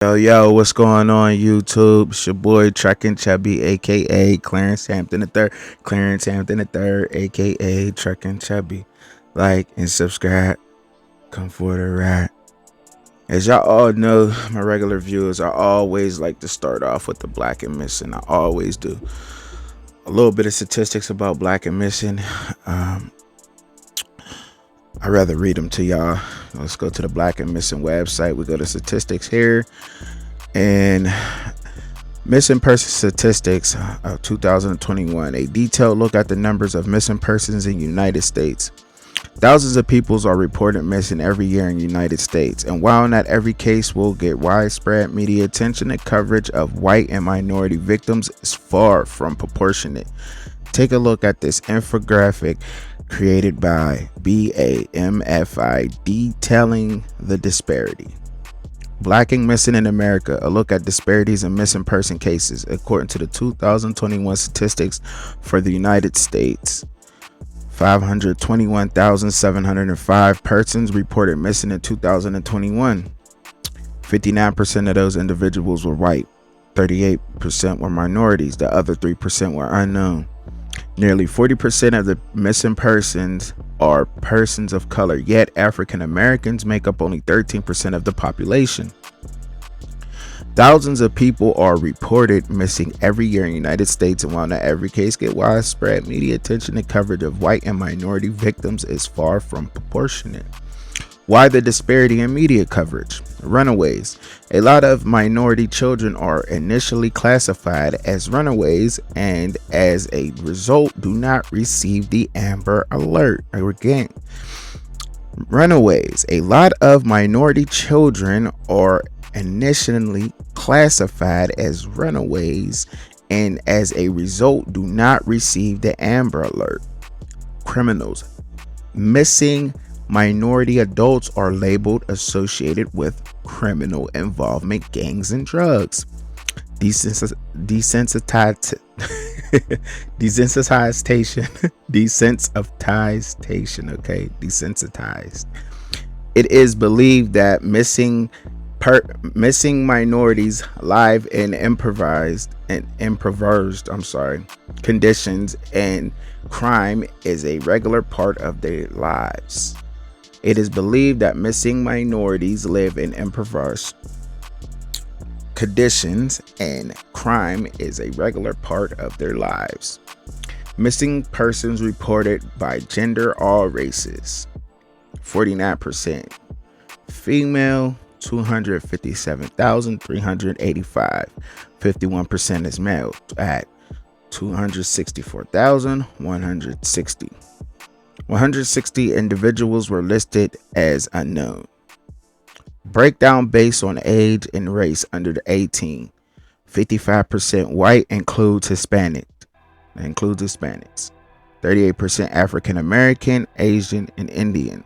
Yo, what's going on YouTube? It's your boy Trekking Chubby, aka Clarence Hampton III. Clarence Hampton III, aka Trekking Chubby. Like and subscribe. Come for the ride. As y'all all know, my regular viewers, I always like to start off with the black and missing. I always do. A little bit of statistics about black and missing. I'd rather read them to y'all. Let's go to the black and missing website. We go to statistics here. And missing person statistics of 2021, a detailed look at the numbers of missing persons in the United States. Thousands of people are reported missing every year in the United States, and while not every case will get widespread media attention, the coverage of white and minority victims is far from proportionate. Take a look at this infographic created by BAMFI detailing the disparity. Blacking missing in America, a look at disparities in missing person cases. According to the 2021 statistics for the United States, 521,705 persons reported missing in 2021. 59% of those individuals were white, 38% were minorities, the other 3% were unknown. Nearly 40% of the missing persons are persons of color, yet African Americans make up only 13% of the population. Thousands of people are reported missing every year in the United States, and while not every case gets widespread media attention, the coverage of white and minority victims is far from proportionate. Why the disparity in media coverage? Runaways. A lot of minority children are initially classified as runaways and as a result do not receive the Amber Alert. Again, runaways. A lot of minority children are initially classified as runaways and as a result do not receive the Amber Alert. Criminals. Missing minority adults are labeled associated with criminal involvement, gangs, and drugs. Desensitization. Desensitization. Okay, desensitized. It is believed that missing minorities live in improvised conditions and crime is a regular part of their lives. It is believed that missing minorities live in improvised conditions and crime is a regular part of their lives. Missing persons reported by gender, all races. 49%. Female, 257,385. 51% is male at 264,160. 160 individuals were listed as unknown. Breakdown based on age and race under the 18. 55% white includes Hispanics. 38% African American, Asian, and Indian.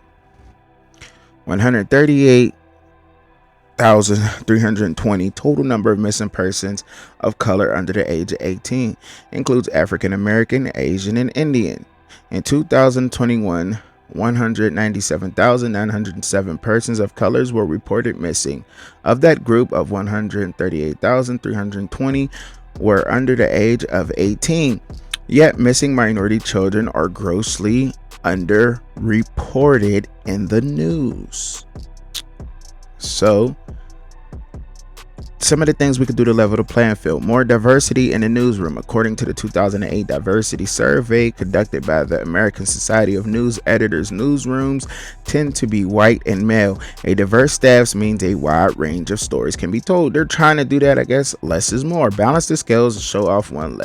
138,320 total number of missing persons of color under the age of 18 includes African American, Asian, and Indian. In 2021, 197,907 persons of colors were reported missing. Of that group of 138,320 were under the age of 18. Yet missing minority children are grossly underreported in the news. So, some of the things we could do to level the playing field. More diversity in the newsroom. According to the 2008 diversity survey conducted by the American Society of News Editors, newsrooms tend to be white and male. A diverse staff means a wide range of stories can be told. They're trying to do that, I guess. Less is more. Balance the scales and show off one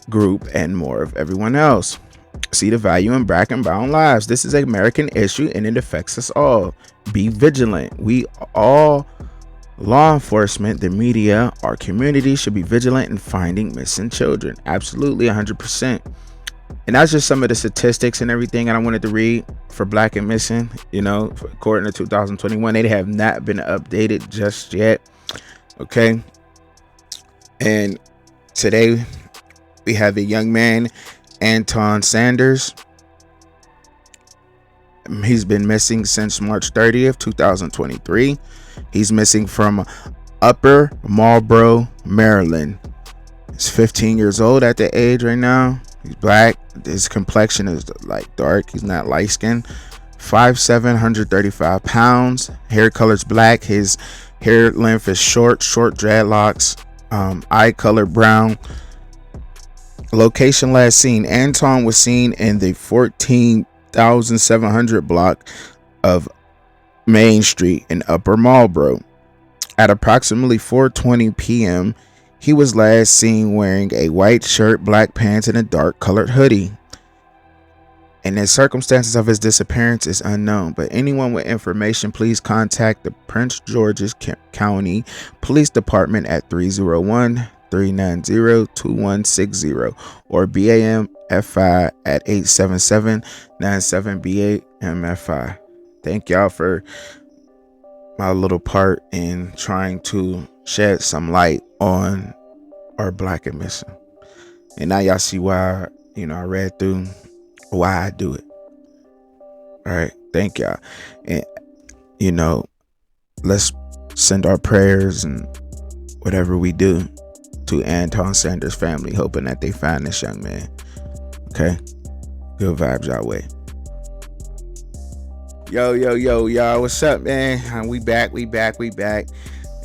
group and more of everyone else. See the value in black and brown lives. This is an American issue and it affects us all. Be vigilant. We all, law enforcement, the media, our community should be vigilant in finding missing children. Absolutely, 100%. And that's just some of the statistics and everything that I wanted to read for black and missing. You know, according to 2021, they have not been updated just yet. Okay. And today we have a young man, Anton Sanders. He's been missing since March 30th, 2023. He's missing from Upper Marlboro, Maryland. He's 15 years old at the age right now. He's black. His complexion is like dark. He's not light skinned. 5'7", 135 pounds. Hair color's black. His hair length is short dreadlocks. Eye color brown. Location last seen. Anton was seen in the 14,700 block of Main Street in Upper Marlboro. At approximately 4:20 p.m., he was last seen wearing a white shirt, black pants, and a dark colored hoodie. And the circumstances of his disappearance is unknown, but anyone with information, please contact the Prince George's County Police Department at 301-390-2160 or BAMFI at 877-97-BAMFI. Thank y'all for my little part in trying to shed some light on our black and missing. And now y'all see why, I read through why I do it. All right. Thank y'all. And, let's send our prayers and whatever we do to Anton Sanders' family, hoping that they find this young man. Okay. Good vibes our way. Yo, y'all. What's up, man? We back.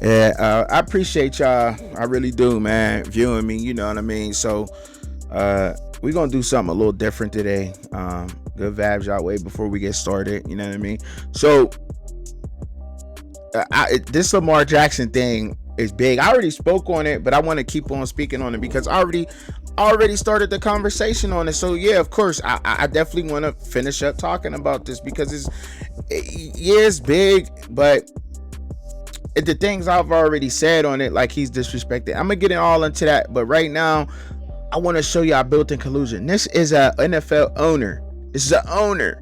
Yeah, I appreciate y'all. I really do, man, viewing me. You know what I mean? So, we're going to do something a little different today. Good vibes y'all way before we get started. You know what I mean? So, this Lamar Jackson thing is big. I already spoke on it, but I want to keep on speaking on it because I already started the conversation on it. So, yeah, of course, I definitely want to finish up talking about this because it's big, but the things I've already said on it, like he's disrespected. I'm going to get all into that, but right now, I want to show y'all built-in collusion. This is a NFL owner. This is an owner.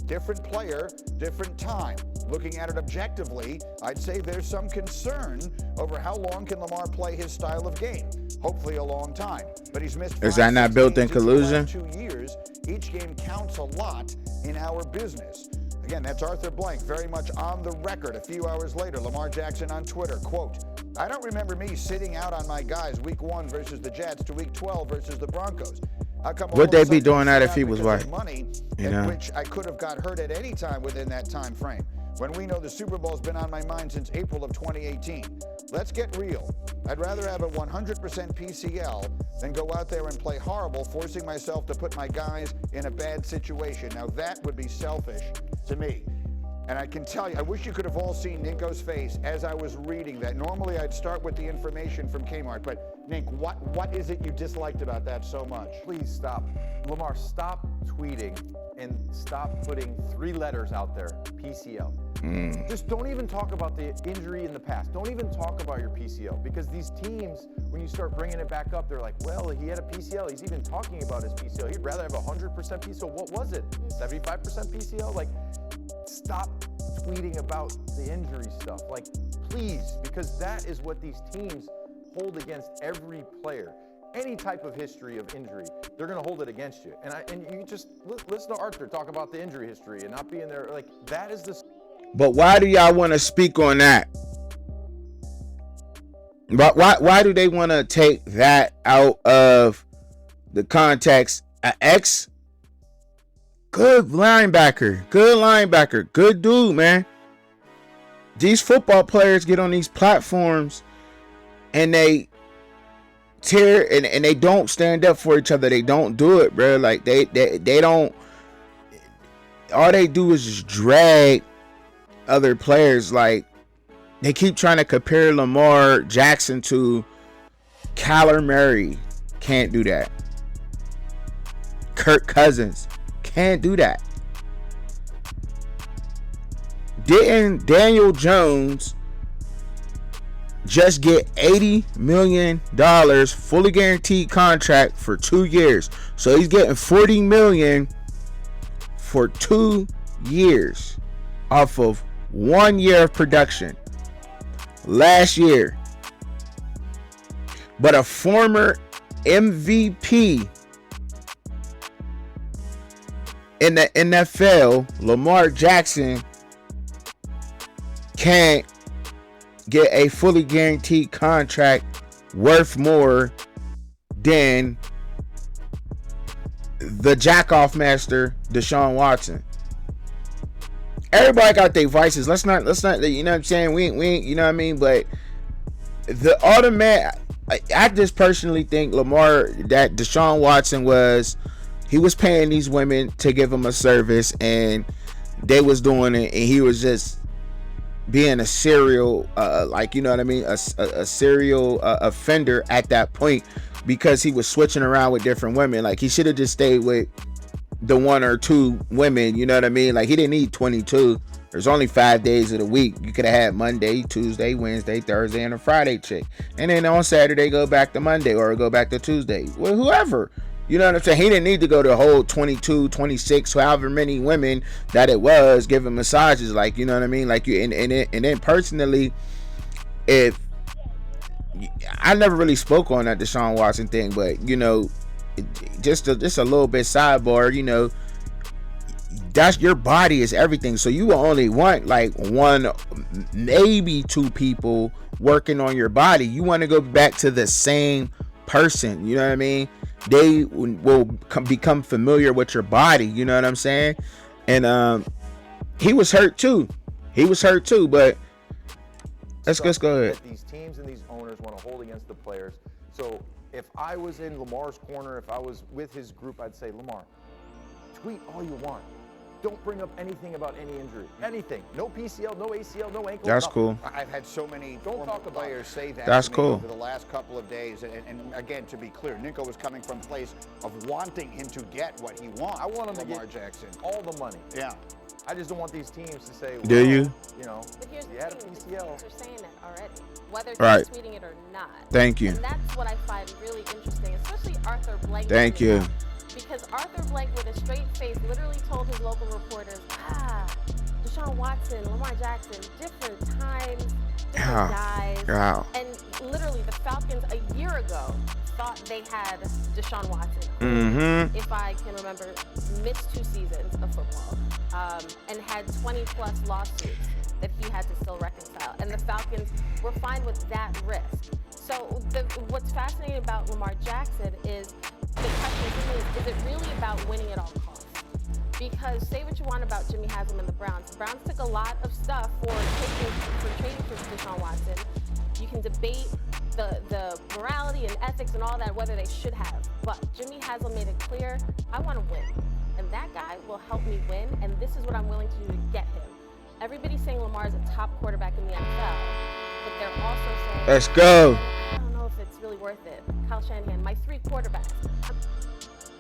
Different player, different time. Looking at it objectively, I'd say there's some concern over how long can Lamar play his style of game. Hopefully a long time. But he's missed 5, is that not built-in collusion? 2 years. Each game counts a lot in our business. Again, that's Arthur Blank, very much on the record. A few hours later, Lamar Jackson on Twitter, quote, I don't remember me sitting out on my guys week 1 versus the Jets to week 12 versus the Broncos. Would they be doing that if he was white? Money, which I could have got hurt at any time within that time frame. When we know the Super Bowl's been on my mind since April of 2018. Let's get real. I'd rather have a 100% PCL than go out there and play horrible, forcing myself to put my guys in a bad situation. Now that would be selfish to me. And I can tell you, I wish you could have all seen Ninko's face as I was reading that. Normally I'd start with the information from Kmart, but Nink, what is it you disliked about that so much? Please stop. Lamar, stop tweeting and stop putting 3 letters out there, PCL. Just don't even talk about the injury in the past. Don't even talk about your PCL, because these teams, when you start bringing it back up, they're like, well, he had a PCL. He's even talking about his PCL. He'd rather have 100% PCL. What was it? 75% PCL? Like, stop tweeting about the injury stuff. Like, please, because that is what these teams hold against every player. Any type of history of injury, they're going to hold it against you. And you just listen to Arthur talk about the injury history and not being there. Like, that is the... But why do y'all want to speak on that? But why do they want to take that out of the context? Good linebacker, good dude, man. These football players get on these platforms and they tear and they don't stand up for each other. They don't do it, bro. Like they don't. All they do is just drag other players. Like, they keep trying to compare Lamar Jackson to Kyler Murray. Can't do that. Kirk Cousins. Can't do that. Didn't Daniel Jones just get $80 million fully guaranteed contract for 2 years? So he's getting $40 million for 2 years off of 1 year of production last year. But a former MVP in the NFL, Lamar Jackson, can't get a fully guaranteed contract worth more than the jack-off master, Deshaun Watson. Everybody got their vices. Let's not, you know what I'm saying? We ain't, you know what I mean? But the automatic, I just personally think that Deshaun Watson he was paying these women to give him a service, and they was doing it, and he was just being a serial, like, you know what I mean? A serial offender at that point, because he was switching around with different women. Like, he should have just stayed with the one or two women, you know what I mean? Like, he didn't need 22. There's only 5 days of the week. You could have had Monday, Tuesday, Wednesday, Thursday, and a Friday chick. And then on Saturday, go back to Monday or go back to Tuesday. Well, whoever. You know what I'm saying? He didn't need to go to the whole 22, 26, however many women that it was, giving massages. Like, you know what I mean? Like, and then personally, if I never really spoke on that Deshaun Watson thing, but, you know, just a little bit sidebar, you know, that's your body is everything. So you will only want like one, maybe two people working on your body. You want to go back to the same person. You know what I mean? They will become familiar with your body. You know what I'm saying? And he was hurt too. But let's go ahead. These teams and these owners want to hold against the players. So if I was in Lamar's corner, if I was with his group, I'd say, Lamar, tweet all you want. Don't bring up anything about any injury. Anything. No PCL, no ACL, no ankle. That's nothing. cool. I've had so many players say that That's to me cool. over the last couple of days. And again, to be clear, Nico was coming from a place of wanting him to get what he wants. I want him to Lamar get Jackson. all the money. Yeah. I just don't want these teams to say, well, Do you? You know, But here's you had a the thing, PCL. the teams are saying it already, whether he's Right. tweeting it or not. Thank you. And that's what I find really interesting, especially Arthur Blank. Thank you. Because Arthur Blank, with a straight face, literally told his local reporters, Deshaun Watson, Lamar Jackson, different times, different guys. Wow. And literally, the Falcons a year ago thought they had Deshaun Watson, Mm-hmm. if I can remember, missed 2 seasons of football, and had 20-plus lawsuits that he had to still reconcile. And the Falcons were fine with that risk. So what's fascinating about Lamar Jackson is the question is it really about winning at all costs? Because say what you want about Jimmy Haslam and the Browns. The Browns took a lot of stuff for trading for Deshaun Watson. You can debate the morality and ethics and all that, whether they should have. But Jimmy Haslam made it clear, I want to win. And that guy will help me win, and this is what I'm willing to do to get him. Everybody's saying Lamar is a top quarterback in the NFL, but they're also saying, Let's go. I don't know if it's really worth it. Kyle Shanahan, my 3 quarterbacks.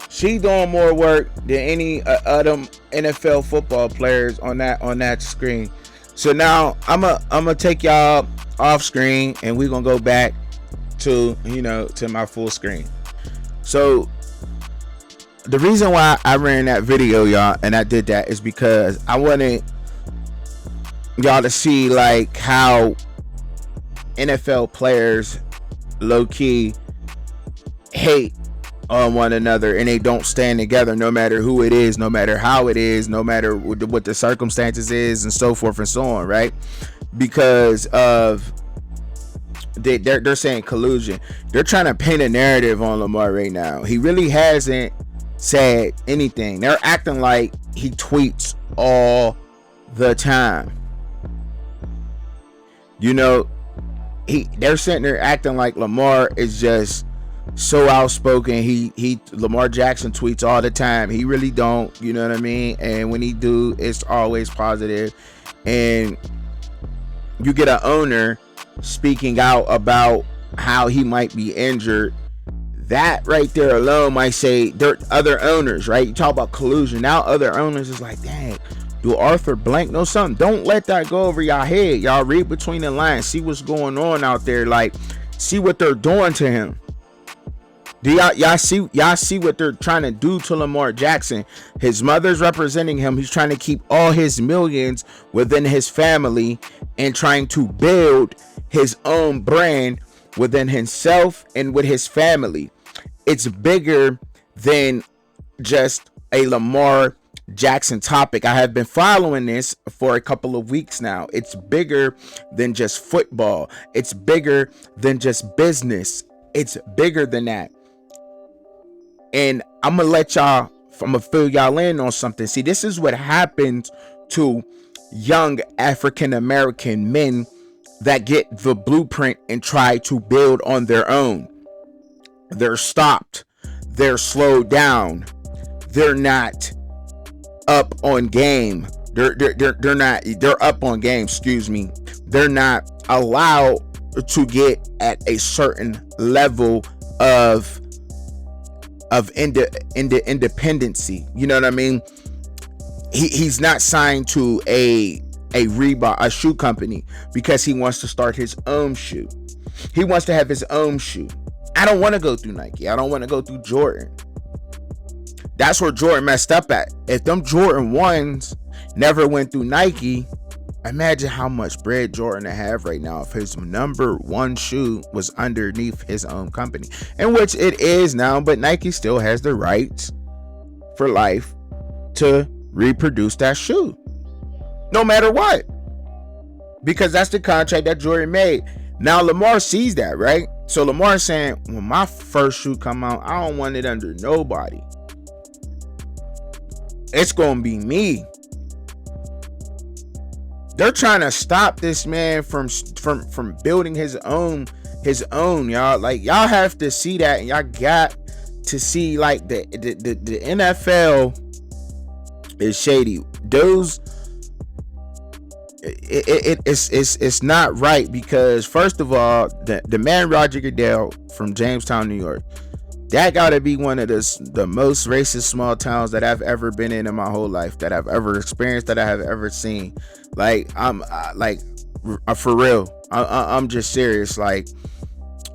She doing more work than any other NFL football players on that screen. So now I'm a take y'all off screen, and we're gonna go back to to my full screen. So the reason why I ran that video, y'all, and I did that is because I wanted y'all to see like how NFL players low key hate on one another, and they don't stand together no matter who it is, no matter how it is, no matter what the circumstances is, and so forth and so on, right? Because of they're saying collusion. They're trying to paint a narrative on Lamar right now. He really hasn't said anything. They're acting like he tweets all the time. They're sitting there acting like Lamar is just so outspoken. Lamar Jackson tweets all the time. He really don't, you know what I mean? And when he do, it's always positive. And you get an owner speaking out about how he might be injured. That right there alone might say there are other owners, right? You talk about collusion. Now other owners is like, dang, do Arthur Blank know something? Don't let that go over y'all head. Y'all read between the lines. See what's going on out there. Like, see what they're doing to him. Do y'all see what they're trying to do to Lamar Jackson? His mother's representing him. He's trying to keep all his millions within his family and trying to build his own brand within himself and with his family. It's bigger than just a Lamar Jackson topic. I have been following this for a couple of weeks now. It's bigger than just football. It's bigger than just business. It's bigger than that. And I'm going to fill y'all in on something. See, this is what happens to young African American men that get the blueprint and try to build on their own. They're stopped. They're slowed down. They're not up on game. They're up on game, excuse me. They're not allowed to get at a certain level of independency. You know what I mean? He's not signed to a Reebok, a shoe company, because he wants to start his own shoe. He wants to have his own shoe. I don't want to go through Nike. I don't want to go through Jordan. That's where Jordan messed up at. If them Jordan 1s never went through Nike, imagine how much bread Jordan would have right now if his number one shoe was underneath his own company. In which it is now, but Nike still has the rights for life to reproduce that shoe. No matter what. Because that's the contract that Jordan made. Now Lamar sees that, right? So Lamar's saying, when my first shoe come out, I don't want it under nobody. It's gonna be me. They're trying to stop this man from building his own, y'all. Like, y'all have to see that, and y'all got to see, like, the NFL is shady. Those it's not right, because first of all, the man Roger Goodell from Jamestown, New York, that gotta be one of the most racist small towns that I've ever been in my whole life, that I've ever experienced, that I have ever seen. Like, for real, I'm just serious. Like,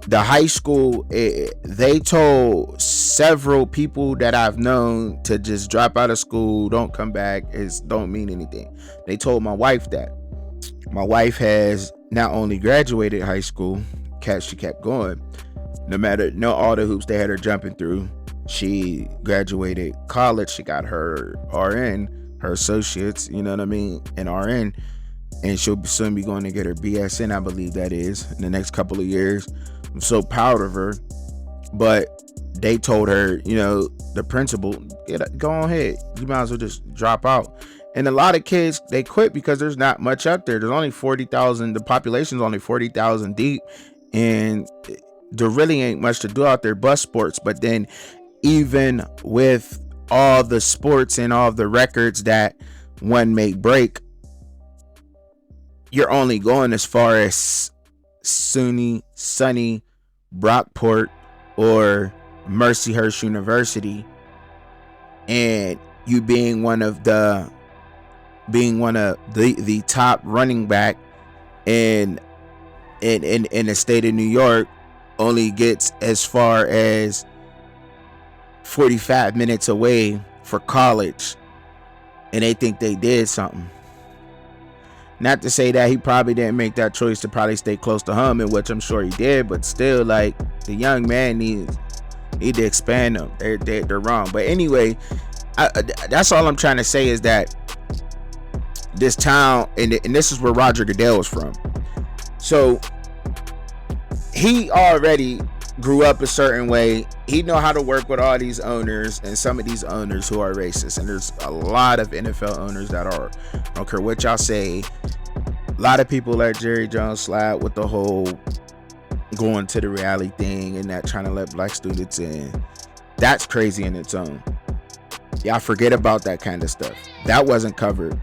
the high school, they told several people that I've known to just drop out of school, don't come back, don't mean anything. They told my wife that. My wife has not only graduated high school, she kept going. No matter all the hoops they had her jumping through. She graduated college. She got her RN, her associates, you know what I mean, in RN. And she'll soon be going to get her BSN, I believe that is, in the next couple of years. I'm so proud of her. But they told her, the principal, go ahead. You might as well just drop out. And a lot of kids, they quit because there's not much up there. There's only 40,000. The population's only 40,000 deep. And there really ain't much to do out there but sports. But then even with all the sports and all the records that one may break, you're only going as far as sunny Brockport or Mercyhurst University, and you being one of the top running back in the state of New York only gets as far as 45 minutes away for college, and they think they did something. Not to say that he probably didn't make that choice to probably stay close to home, in which I'm sure he did, but still, like, the young man needs to expand them. They're wrong. But anyway, that's all I'm trying to say, is that this town, and this is where Roger Goodell is from. So he already grew up a certain way. He know how to work with all these owners, and some of these owners who are racist. And there's a lot of NFL owners that are. I don't care what y'all say. A lot of people let Jerry Jones slide with the whole going to the rally thing and not trying to let black students in. That's crazy in its own. Y'all forget about that kind of stuff. That wasn't covered.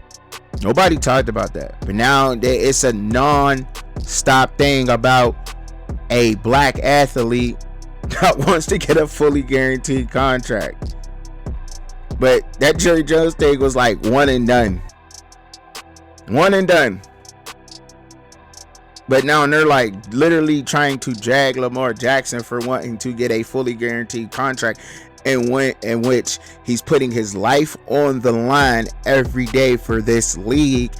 Nobody talked about that. But now it's a non-stop thing about a black athlete that wants to get a fully guaranteed contract. But that Jerry Jones thing was like one and done. But now they're like literally trying to drag Lamar Jackson for wanting to get a fully guaranteed contract, in which he's putting his life on the line every day for this league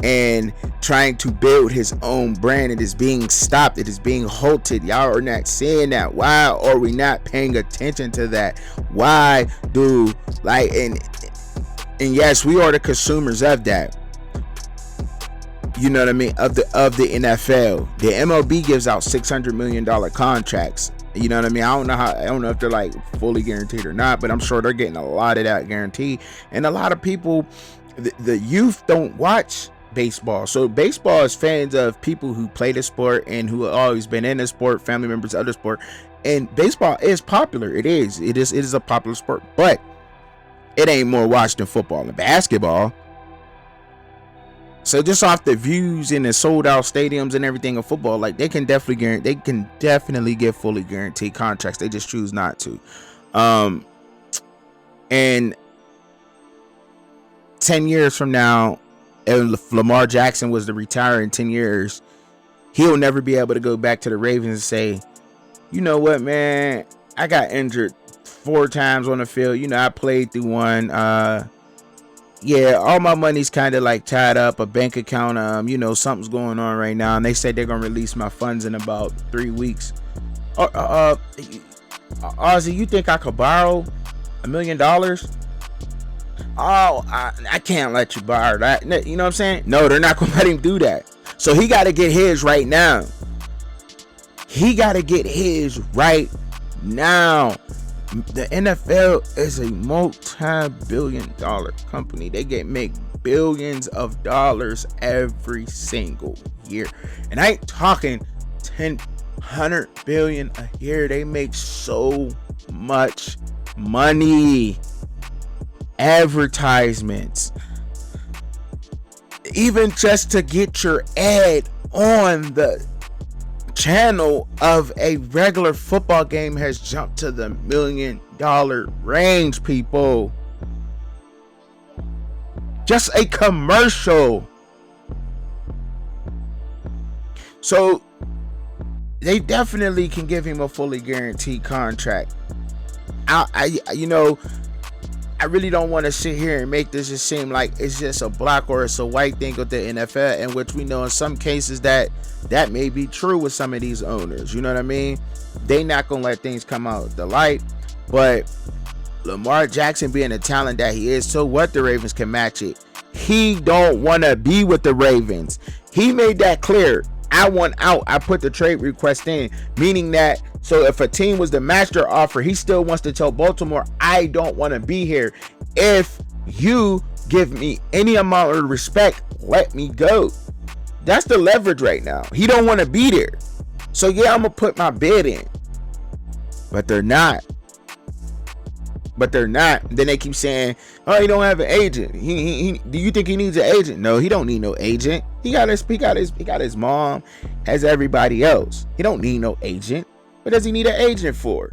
and trying to build his own brand. It is being stopped. It is being halted. Y'all are not seeing that. Why are we not paying attention to that? Why do, like, and And yes, we are the consumers of that. You know what I mean? Of the NFL. The MLB gives out $600 million contracts. You know what I mean? I don't know if they're like fully guaranteed or not, but I'm sure they're getting a lot of that guaranteed. And a lot of people, the youth don't watch baseball. So baseball is fans of people who play the sport and who have always been in the sport, family members of the sport. And baseball is popular. It is a popular sport, but it ain't more watched than football and basketball. So just off the views in the sold out stadiums and everything of football, like they can definitely get fully guaranteed contracts. They just choose not to. And 10 years from now, if Lamar Jackson was to retire in 10 years, he'll never be able to go back to the Ravens and say, you know what, man, I got injured 4 times on the field. You know, I played through one. Yeah, all my money's kind of like tied up, a bank account. You know, something's going on right now, and they said they're gonna release my funds in about 3 weeks. Ozzy, you think I could borrow $1 million? Oh, I can't let you borrow that. You know what I'm saying? No, they're not gonna let him do that. So he got to get his right now. He got to get his right now. The NFL is a multi-billion-dollar company. They make billions of dollars every single year. And I ain't talking 100 billion a year. They make so much money. Advertisements. Even just to get your ad on the channel of a regular football game has jumped to the $1 million range, people. Just a commercial. So they definitely can give him a fully guaranteed contract. I really don't want to sit here and make this just seem like it's just a black or it's a white thing with the NFL, in which we know in some cases that may be true with some of these owners. You know what I mean? They not gonna let things come out the light. But Lamar Jackson being the talent that he is, so what, the Ravens can match it. He don't want to be with the Ravens. He made that clear. I want out. I put the trade request in, meaning that, so if a team was to match their offer, he still wants to tell Baltimore, I don't want to be here. If you give me any amount of respect, let me go. That's the leverage right now. He don't want to be there. So yeah, I'm going to put my bid in. But they're not. Then they keep saying, oh, he don't have an agent. He do you think he needs an agent? No, he don't need no agent. He got his mom, as everybody else. He don't need no agent. What does he need an agent for?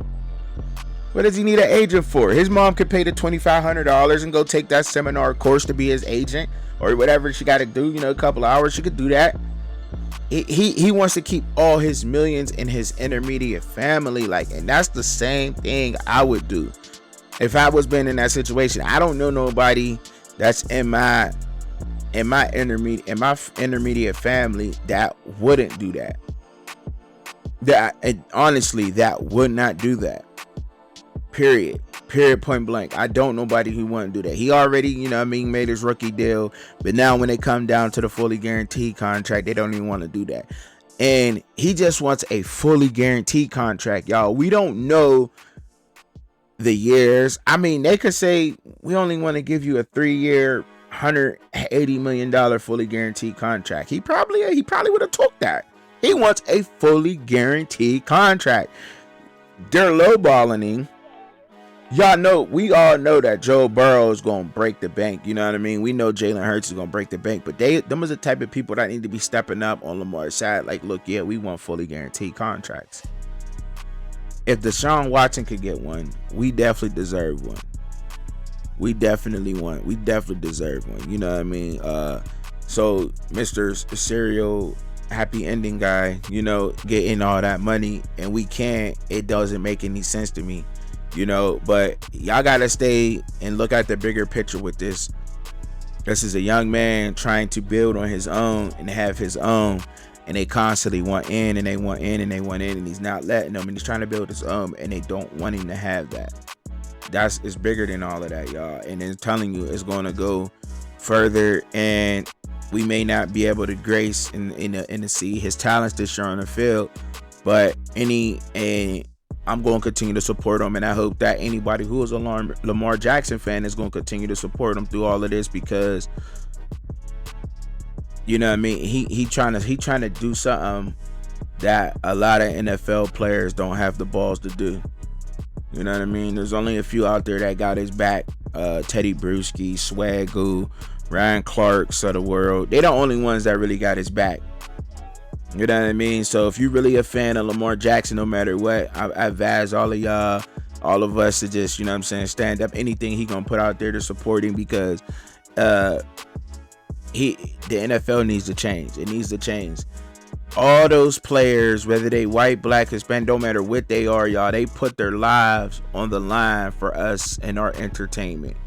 His mom could pay the $2,500 and go take that seminar course to be his agent, or whatever she got to do, a couple of hours. She could do that. He wants to keep all his millions in his intermediate family, and that's the same thing I would do if I was been in that situation. I don't know nobody that's in my intermediate family that wouldn't do that. Honestly, that would not do that. Period, point blank. I don't know nobody who wouldn't do that. He already, made his rookie deal, but now when they come down to the fully guaranteed contract, they don't even want to do that. And he just wants a fully guaranteed contract, y'all. We don't know the years. I mean, they could say we only want to give you a 3-year, $180 million fully guaranteed contract. He probably would have took that. He wants a fully guaranteed contract. They're lowballing him. We all know that Joe Burrow is going to break the bank. You know what I mean? We know Jalen Hurts is going to break the bank. But them are the type of people that need to be stepping up on Lamar's side. Like, look, yeah, we want fully guaranteed contracts. If Deshaun Watson could get one, we definitely deserve one. We definitely deserve one. You know what I mean? So Mr. Serial happy ending guy, getting all that money, and we can't. It doesn't make any sense to me, but y'all gotta stay and look at the bigger picture with this. This is a young man trying to build on his own and have his own, and they constantly want in, and he's not letting them, and he's trying to build his own, and they don't want him to have that. it's bigger than all of that, y'all. And it's telling you it's going to go further, and we may not be able to grace in the see his talents this year on the field, but I'm going to continue to support him, and I hope that anybody who is a Lamar Jackson fan is going to continue to support him through all of this, because you know what I mean, he trying to do something that a lot of NFL players don't have the balls to do. You know what I mean? There's only a few out there that got his back. Teddy Bruschi, Swagoo, Ryan Clark's of the world. They the only ones that really got his back. You know what I mean? So if you're really a fan of Lamar Jackson, no matter what, I advise all of y'all, all of us to just, you know what I'm saying, stand up. Anything he gonna put out there to support him, because the NFL needs to change. It needs to change. All those players, whether they white, black, Hispanic, don't matter what they are, y'all, they put their lives on the line for us and our entertainment.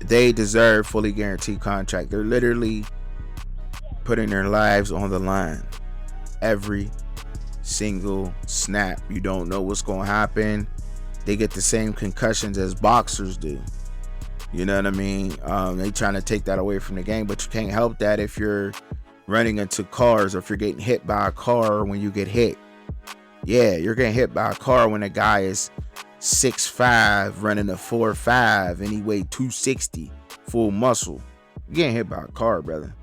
They deserve fully guaranteed contract. They're literally putting their lives on the line every single snap. You don't know what's going to happen. They get the same concussions as boxers do. You know what I mean? They trying to take that away from the game, but you can't help that if you're running into cars, or if you're getting hit by a car when you get hit. Yeah, you're getting hit by a car when a guy is 6'5", running a 4.5, and he weighed 260, full muscle. You're getting hit by a car, brother.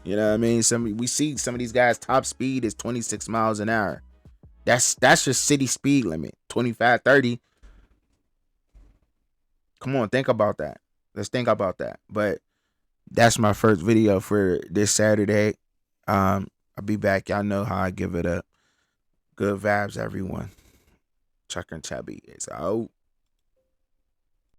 You know what I mean? We see some of these guys' top speed is 26 miles an hour. That's just city speed limit, 25, 30. Come on, think about that. Let's think about that. But that's my first video for this Saturday. I'll be back. Y'all know how I give it up. Good vibes, everyone. Chuck and Chubby is out.